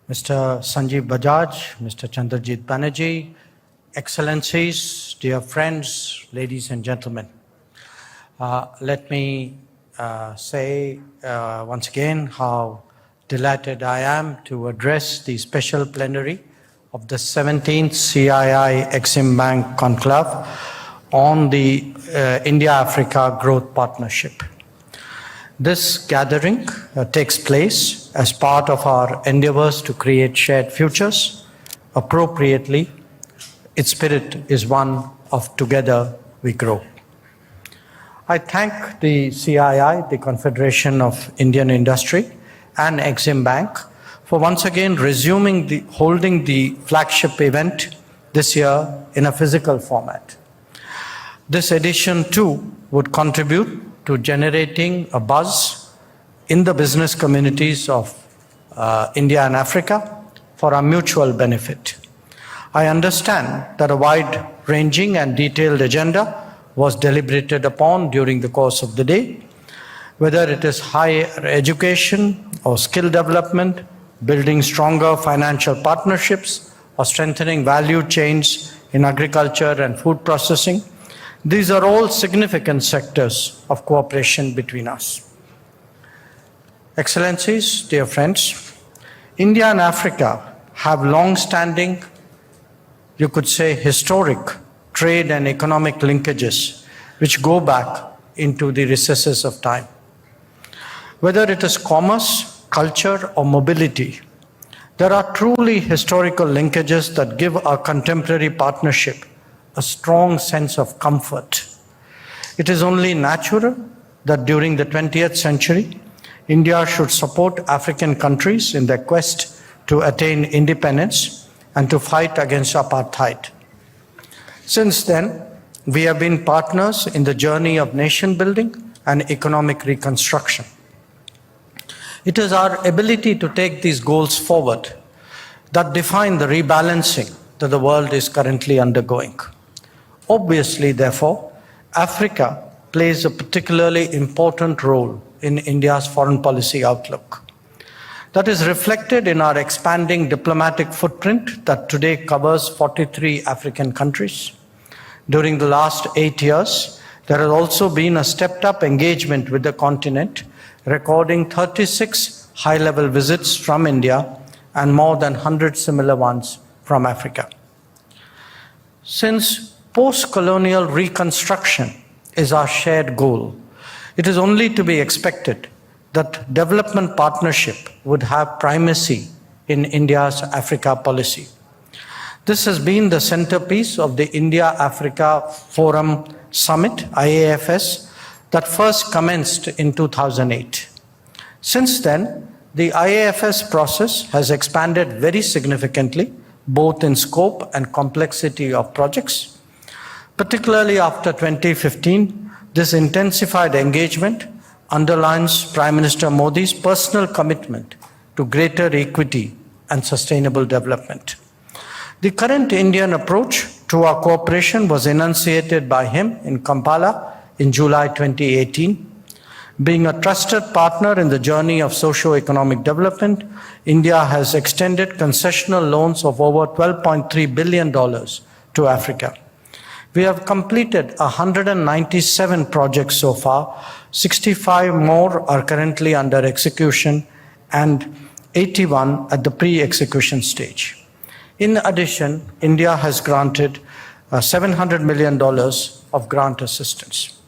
Mr. Sanjeev Bajaj, Mr. Chandrajit Banerjee, Excellencies, dear friends, ladies and gentlemen. Let me say once again how delighted I am to address the special plenary of the 17th CII-EXIM Bank Conclave on the India-Africa Growth Partnership. This gathering takes place as part of our endeavors to create shared futures. Appropriately, its spirit is one of together we grow. I thank the CII, the Confederation of Indian Industry, and EXIM Bank for once again holding the flagship event this year in a physical format. This edition too would contribute to generating a buzz in the business communities of India and Africa for our mutual benefit. I understand that a wide-ranging and detailed agenda was deliberated upon during the course of the day, whether it is higher education or skill development, building stronger financial partnerships, or strengthening value chains in agriculture and food processing. These are all significant sectors of cooperation between us. Excellencies, dear friends, India and Africa have long-standing, you could say historic, trade and economic linkages which go back into the recesses of time. Whether it is commerce, culture, or mobility, there are truly historical linkages that give our contemporary partnership a strong sense of comfort. It is only natural that during the 20th century, India should support African countries in their quest to attain independence and to fight against apartheid. Since then, we have been partners in the journey of nation building and economic reconstruction. It is our ability to take these goals forward that define the rebalancing that the world is currently undergoing. Obviously, therefore, Africa plays a particularly important role in India's foreign policy outlook. That is reflected in our expanding diplomatic footprint that today covers 43 African countries. During the last 8 years, there has also been a stepped-up engagement with the continent, recording 36 high-level visits from India and more than 100 similar ones from Africa. Since post-colonial reconstruction is our shared goal, it is only to be expected that development partnership would have primacy in India's Africa policy. This has been the centerpiece of the India-Africa Forum Summit, IAFS, that first commenced in 2008. Since then, the IAFS process has expanded very significantly, both in scope and complexity of projects. Particularly after 2015, this intensified engagement underlines Prime Minister Modi's personal commitment to greater equity and sustainable development. The current Indian approach to our cooperation was enunciated by him in Kampala in July 2018. Being a trusted partner in the journey of socio-economic development, India has extended concessional loans of over $12.3 billion to Africa. We have completed 197 projects so far, 65 more are currently under execution, and 81 at the pre-execution stage. In addition, India has granted $700 million of grant assistance.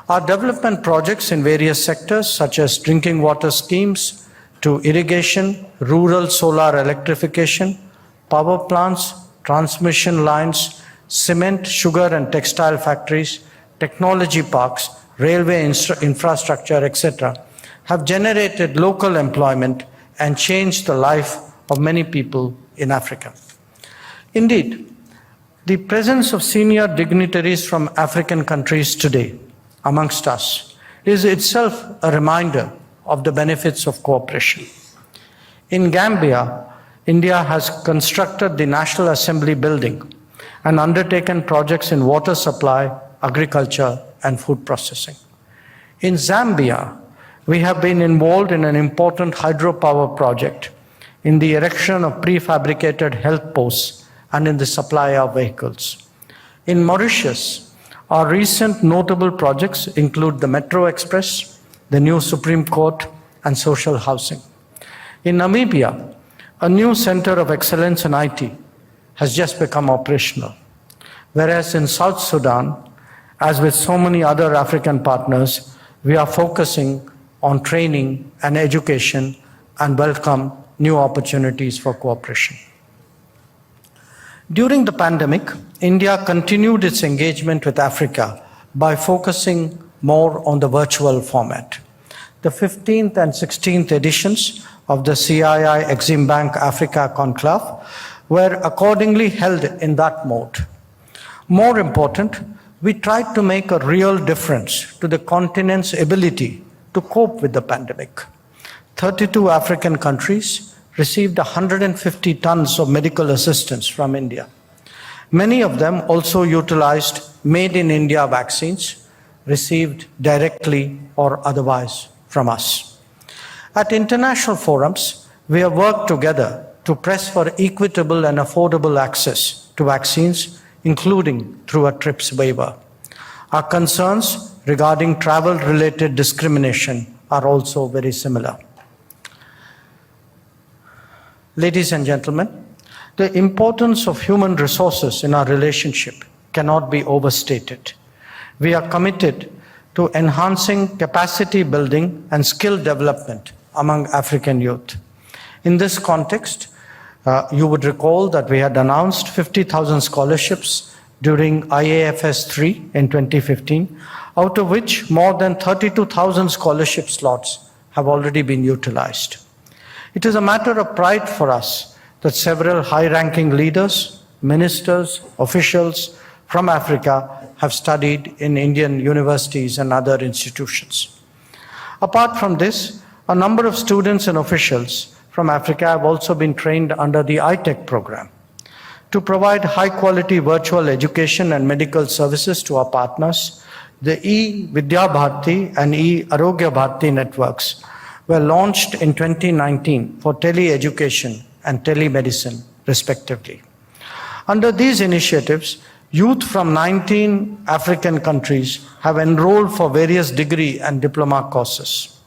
Our development projects in various sectors, such as drinking water schemes to irrigation, rural solar electrification, power plants, transmission lines, cement, sugar and textile factories, technology parks, railway infrastructure, etc., have generated local employment and changed the life of many people in Africa. Indeed, the presence of senior dignitaries from African countries today amongst us is itself a reminder of the benefits of cooperation. In Gambia, India has constructed the National Assembly building and undertaken projects in water supply, agriculture, and food processing. In Zambia, we have been involved in an important hydropower project in the erection of prefabricated health posts and in the supply of vehicles. In Mauritius, our recent notable projects include the Metro Express, the new Supreme Court, and social housing. In Namibia, a new center of excellence in IT has just become operational, whereas in South Sudan, as with so many other African partners, we are focusing on training and education and welcome new opportunities for cooperation. During the pandemic, India continued its engagement with Africa by focusing more on the virtual format. The 15th and 16th editions of the CII-EXIM Bank Africa Conclave were accordingly held in that mode. More important, we tried to make a real difference to the continent's ability to cope with the pandemic. 32 African countries received 150 tons of medical assistance from India. Many of them also utilized made-in-India vaccines received directly or otherwise from us. At international forums, we have worked together to press for equitable and affordable access to vaccines, including through a TRIPS waiver. Our concerns regarding travel-related discrimination are also very similar. Ladies and gentlemen, the importance of human resources in our relationship cannot be overstated. We are committed to enhancing capacity building and skill development among African youth. In this context, you would recall that we had announced 50,000 scholarships during IAFS 3 in 2015, out of which more than 32,000 scholarship slots have already been utilized. It is a matter of pride for us that several high-ranking leaders, ministers, officials from Africa have studied in Indian universities and other institutions. Apart from this, a number of students and officials from Africa have also been trained under the iTech program. To provide high-quality virtual education and medical services to our partners, the e-Vidya Bharati and e-Arogya Bharati networks were launched in 2019 for tele-education and telemedicine, respectively. Under these initiatives, youth from 19 African countries have enrolled for various degree and diploma courses.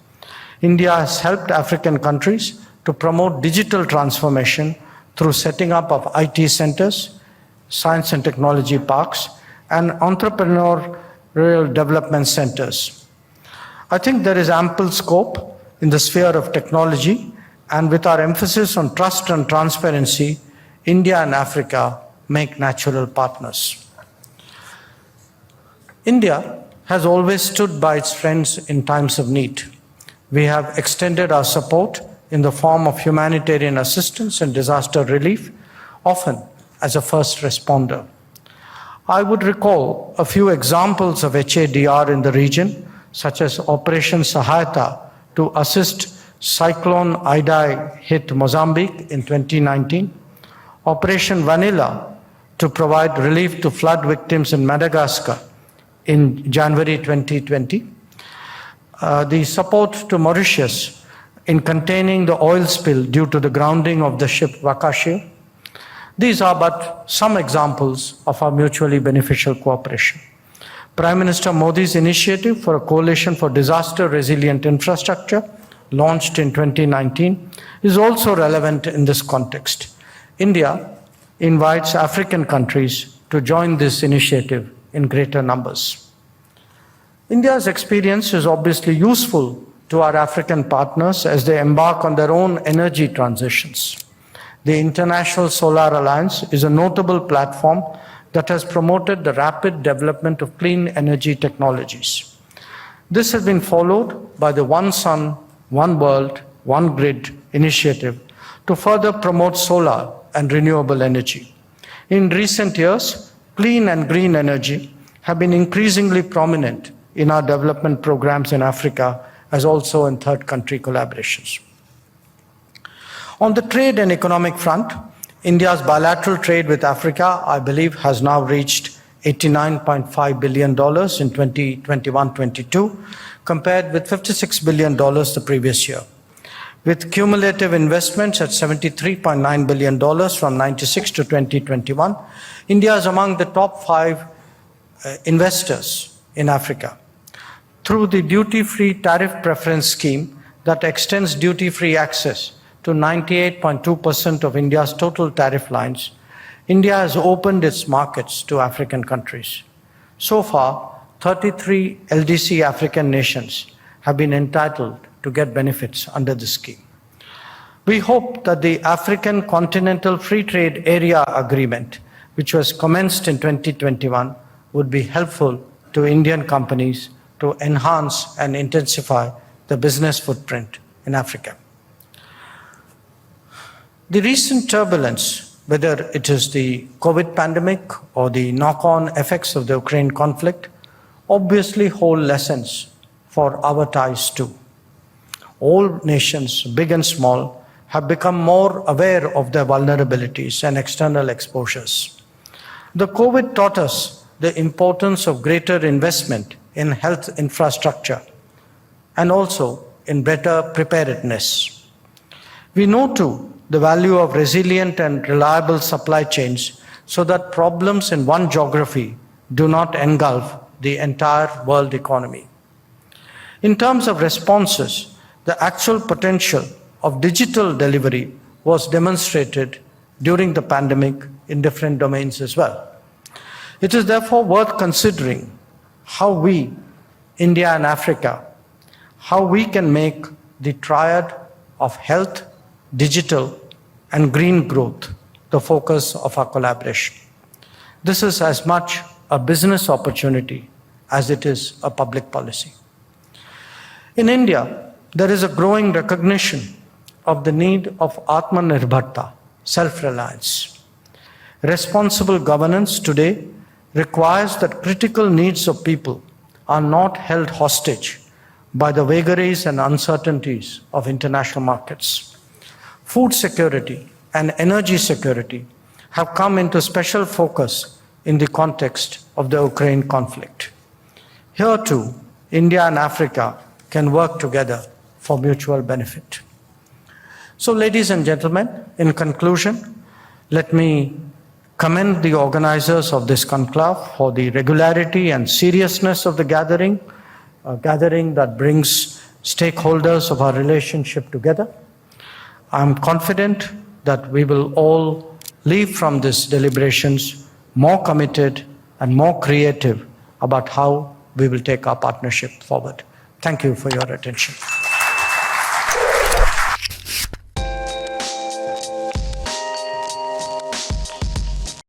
India has helped African countries to promote digital transformation through setting up of IT centers, science and technology parks, and entrepreneurial development centers. I think there is ample scope in the sphere of technology, and with our emphasis on trust and transparency, India and Africa make natural partners. India has always stood by its friends in times of need. We have extended our support in the form of humanitarian assistance and disaster relief, often as a first responder. I would recall a few examples of HADR in the region, such as Operation Sahayata to assist Cyclone Idai hit Mozambique in 2019, Operation Vanilla to provide relief to flood victims in Madagascar in January 2020, the support to Mauritius in containing the oil spill due to the grounding of the ship Wakashio. These are but some examples of our mutually beneficial cooperation. Prime Minister Modi's initiative for a coalition for disaster-resilient infrastructure, launched in 2019, is also relevant in this context. India invites African countries to join this initiative in greater numbers. India's experience is obviously useful to our African partners as they embark on their own energy transitions. The International Solar Alliance is a notable platform that has promoted the rapid development of clean energy technologies. This has been followed by the One Sun, One World, One Grid initiative to further promote solar and renewable energy. In recent years, clean and green energy have been increasingly prominent in our development programs in Africa, as also in third country collaborations. On the trade and economic front, India's bilateral trade with Africa, I believe, has now reached $89.5 billion in 2021-22, compared with $56 billion the previous year. With cumulative investments at $73.9 billion from 96 to 2021, India is among the top 5 investors in Africa. Through the duty-free tariff preference scheme that extends duty-free access to 98.2% of India's total tariff lines, India has opened its markets to African countries. So far, 33 LDC African nations have been entitled to get benefits under the scheme. We hope that the African Continental Free Trade Area Agreement, which was commenced in 2021, would be helpful to Indian companies to enhance and intensify the business footprint in Africa. The recent turbulence, whether it is the COVID pandemic or the knock-on effects of the Ukraine conflict, obviously hold lessons for our ties too. All nations, big and small, have become more aware of their vulnerabilities and external exposures. The COVID taught us the importance of greater investment in health infrastructure and also in better preparedness. We know too the value of resilient and reliable supply chains so that problems in one geography do not engulf the entire world economy. In terms of responses, the actual potential of digital delivery was demonstrated during the pandemic in different domains as well. It is therefore worth considering how we, India and Africa, how we can make the triad of health, digital, and green growth the focus of our collaboration. This is as much a business opportunity as it is a public policy. In India, there is a growing recognition of the need of Atmanirbharta, self-reliance. Responsible governance today requires that critical needs of people are not held hostage by the vagaries and uncertainties of international markets. Food security and energy security have come into special focus in the context of the Ukraine conflict. Here too, India and Africa can work together for mutual benefit. So, ladies and gentlemen, in conclusion, let me commend the organizers of this conclave for the regularity and seriousness of the gathering, a gathering that brings stakeholders of our relationship together. I'm confident that we will all leave from these deliberations more committed and more creative about how we will take our partnership forward. Thank you for your attention.